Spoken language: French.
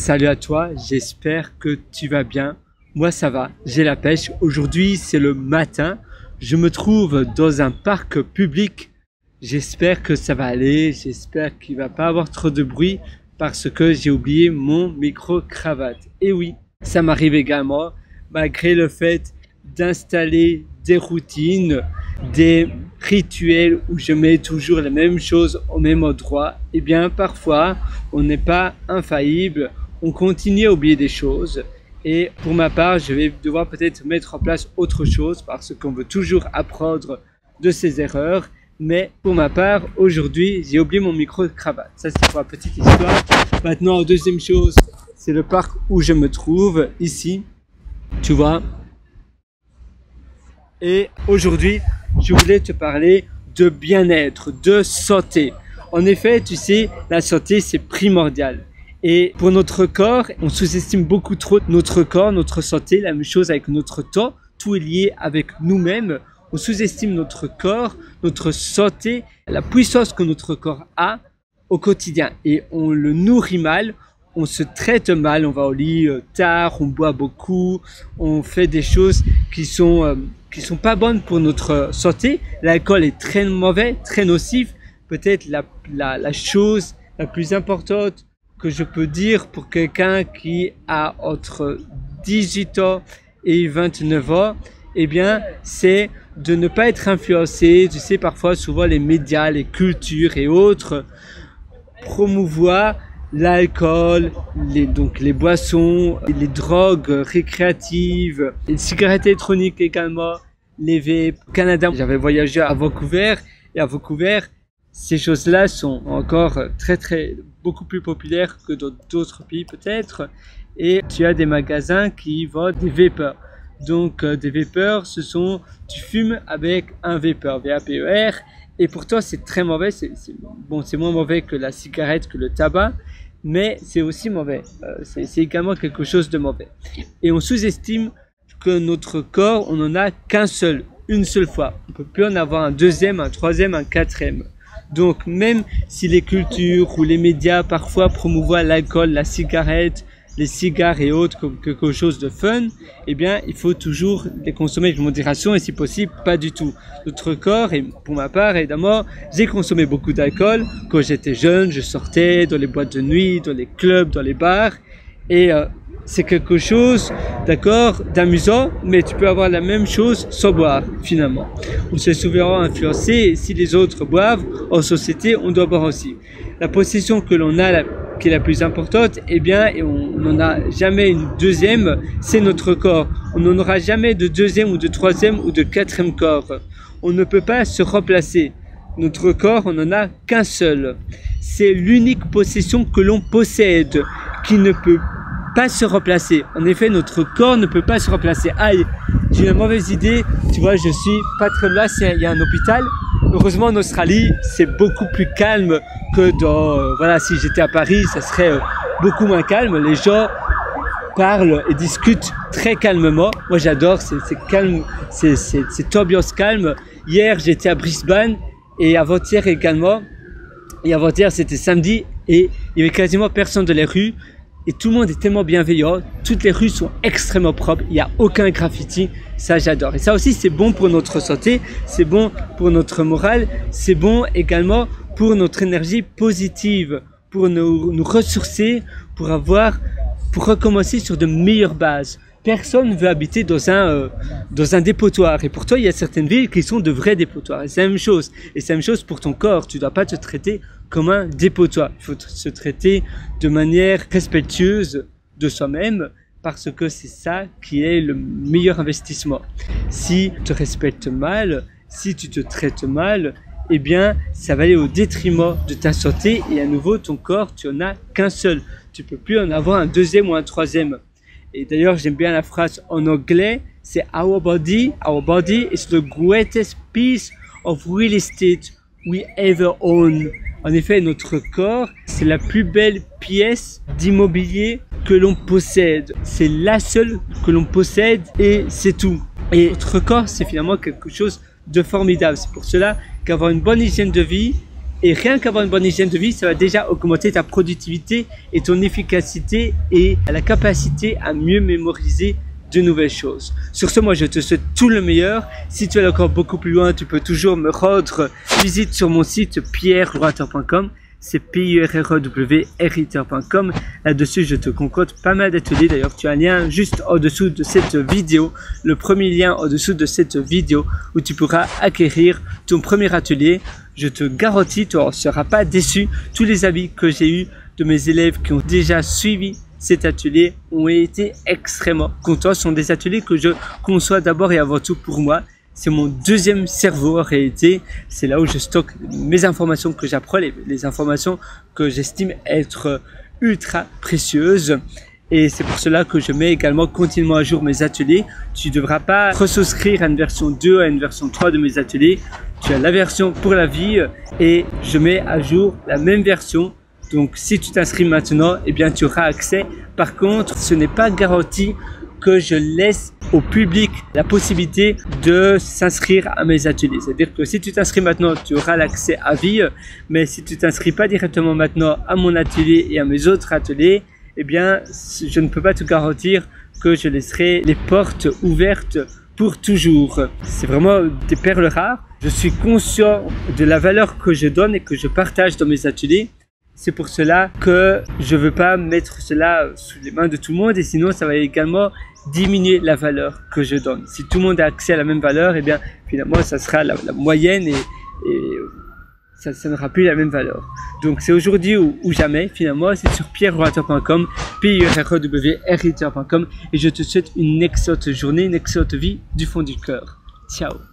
Salut à toi, j'espère que tu vas bien. Moi ça va, j'ai la pêche. Aujourd'hui c'est le matin, je me trouve dans un parc public. J'espère que ça va aller, j'espère qu'il va pas avoir trop de bruit parce que j'ai oublié mon micro-cravate. Et oui, ça m'arrive également, malgré le fait d'installer des routines, des rituels où je mets toujours les mêmes choses au même endroit. Et bien parfois on n'est pas infaillible, on continue à oublier des choses. Et pour ma part, je vais devoir peut-être mettre en place autre chose parce qu'on veut toujours apprendre de ses erreurs. Mais pour ma part, aujourd'hui, j'ai oublié mon micro-cravate. Ça, c'est pour la petite histoire. Maintenant, deuxième chose, c'est le parc où je me trouve, ici. Tu vois. Et aujourd'hui, je voulais te parler de bien-être, de santé. En effet, tu sais, la santé, c'est primordial. Et pour notre corps, on sous-estime beaucoup trop notre corps, notre santé, la même chose avec notre temps. Tout est lié avec nous-mêmes. On sous-estime notre corps, notre santé, la puissance que notre corps a au quotidien. Et on le nourrit mal, on se traite mal, on va au lit tard, on boit beaucoup, on fait des choses qui sont pas bonnes pour notre santé. L'alcool est très mauvais, très nocif. Peut-être la chose la plus importante que je peux dire pour quelqu'un qui a entre 18 ans et 29 ans, eh bien, c'est de ne pas être influencé. Tu sais, parfois, souvent, les médias, les cultures et autres promouvoient l'alcool, les boissons, les drogues récréatives, les cigarettes électroniques également, les vapes. Au Canada, j'avais voyagé à Vancouver et à Vancouver, ces choses-là sont encore beaucoup plus populaires que dans d'autres pays peut-être. Et tu as des magasins qui vendent des vapeurs. Donc des vapeurs, tu fumes avec un vapeur, V-A-P-E-R. Et pour toi c'est très mauvais, c'est moins mauvais que la cigarette, que le tabac. Mais c'est aussi mauvais, c'est également quelque chose de mauvais. Et on sous-estime que notre corps, on n'en a qu'un seul, une seule fois. On ne peut plus en avoir un deuxième, un troisième, un quatrième. Donc même si les cultures ou les médias parfois promouvoient l'alcool, la cigarette, les cigares et autres comme quelque chose de fun, eh bien il faut toujours les consommer avec modération et si possible pas du tout. Notre corps, et pour ma part évidemment, j'ai consommé beaucoup d'alcool quand j'étais jeune, je sortais dans les boîtes de nuit, dans les clubs, dans les bars et c'est quelque chose, d'accord, d'amusant, mais tu peux avoir la même chose sans boire, finalement. On se souvent influencé et si les autres boivent, en société, on doit boire aussi. La possession que l'on a, qui est la plus importante, eh bien, et on n'en a jamais une deuxième, c'est notre corps. On n'en aura jamais de deuxième ou de troisième ou de quatrième corps. On ne peut pas se remplacer. Notre corps, on n'en a qu'un seul. C'est l'unique possession que l'on possède, qui ne peut pas se remplacer. En effet, notre corps ne peut pas se remplacer. Aïe, j'ai une mauvaise idée. Tu vois, je suis pas très là, il y a un hôpital. Heureusement, en Australie, c'est beaucoup plus calme que dans... voilà, si j'étais à Paris, ça serait beaucoup moins calme. Les gens parlent et discutent très calmement. Moi, j'adore, c'est calme, c'est ambiance calme. Hier, j'étais à Brisbane et avant-hier également. Et avant-hier, c'était samedi et il y avait quasiment personne dans les rues. Et tout le monde est tellement bienveillant, toutes les rues sont extrêmement propres, il n'y a aucun graffiti, ça j'adore. Et ça aussi c'est bon pour notre santé, c'est bon pour notre morale, c'est bon également pour notre énergie positive, pour nous ressourcer, pour recommencer sur de meilleures bases. Personne ne veut habiter dans un dépotoir. Et pourtant, il y a certaines villes qui sont de vrais dépotoirs. Et c'est la même chose. Et c'est la même chose pour ton corps. Tu ne dois pas te traiter comme un dépotoir. Il faut se traiter de manière respectueuse de soi-même parce que c'est ça qui est le meilleur investissement. Si tu te respectes mal, si tu te traites mal, eh bien, ça va aller au détriment de ta santé. Et à nouveau, ton corps, tu en as qu'un seul. Tu ne peux plus en avoir un deuxième ou un troisième. Et d'ailleurs, j'aime bien la phrase en anglais, c'est our body is the greatest piece of real estate we ever own. En effet, notre corps, c'est la plus belle pièce d'immobilier que l'on possède. C'est la seule que l'on possède et c'est tout. Et notre corps, c'est finalement quelque chose de formidable. C'est pour cela qu'avoir une bonne hygiène de vie Et rien qu'avoir une bonne hygiène de vie, ça va déjà augmenter ta productivité et ton efficacité et la capacité à mieux mémoriser de nouvelles choses. Sur ce, moi je te souhaite tout le meilleur. Si tu es encore beaucoup plus loin, tu peux toujours me rendre visite sur mon site pierrewriter.com. C'est pierrewriter.com. Là-dessus, je te concocte pas mal d'ateliers. D'ailleurs, tu as un lien juste au-dessous de cette vidéo, le premier lien au-dessous de cette vidéo où tu pourras acquérir ton premier atelier. Je te garantis, tu ne seras pas déçu. Tous les avis que j'ai eus de mes élèves qui ont déjà suivi cet atelier ont été extrêmement contents. Ce sont des ateliers que je conçois d'abord et avant tout pour moi. C'est mon deuxième cerveau en réalité. C'est là où je stocke mes informations que j'apprends, les informations que j'estime être ultra précieuses. Et c'est pour cela que je mets également continuellement à jour mes ateliers. Tu ne devras pas ressouscrire à une version 2, à une version 3 de mes ateliers. Tu as la version pour la vie et je mets à jour la même version. Donc si tu t'inscris maintenant, eh bien tu auras accès. Par contre, ce n'est pas garanti que je laisse au public la possibilité de s'inscrire à mes ateliers. C'est-à-dire que si tu t'inscris maintenant, tu auras l'accès à vie. Mais si tu t'inscris pas directement maintenant à mon atelier et à mes autres ateliers, eh bien je ne peux pas te garantir que je laisserai les portes ouvertes pour toujours. C'est vraiment des perles rares. Je suis conscient de la valeur que je donne et que je partage dans mes ateliers. C'est pour cela que je ne veux pas mettre cela sous les mains de tout le monde et sinon ça va également diminuer la valeur que je donne. Si tout le monde a accès à la même valeur, eh bien finalement ça sera la moyenne et ça n'aura plus la même valeur. Donc c'est aujourd'hui ou jamais finalement. C'est sur pierrewriter.com, pierrewriter.com et je te souhaite une excellente journée, une excellente vie du fond du cœur. Ciao.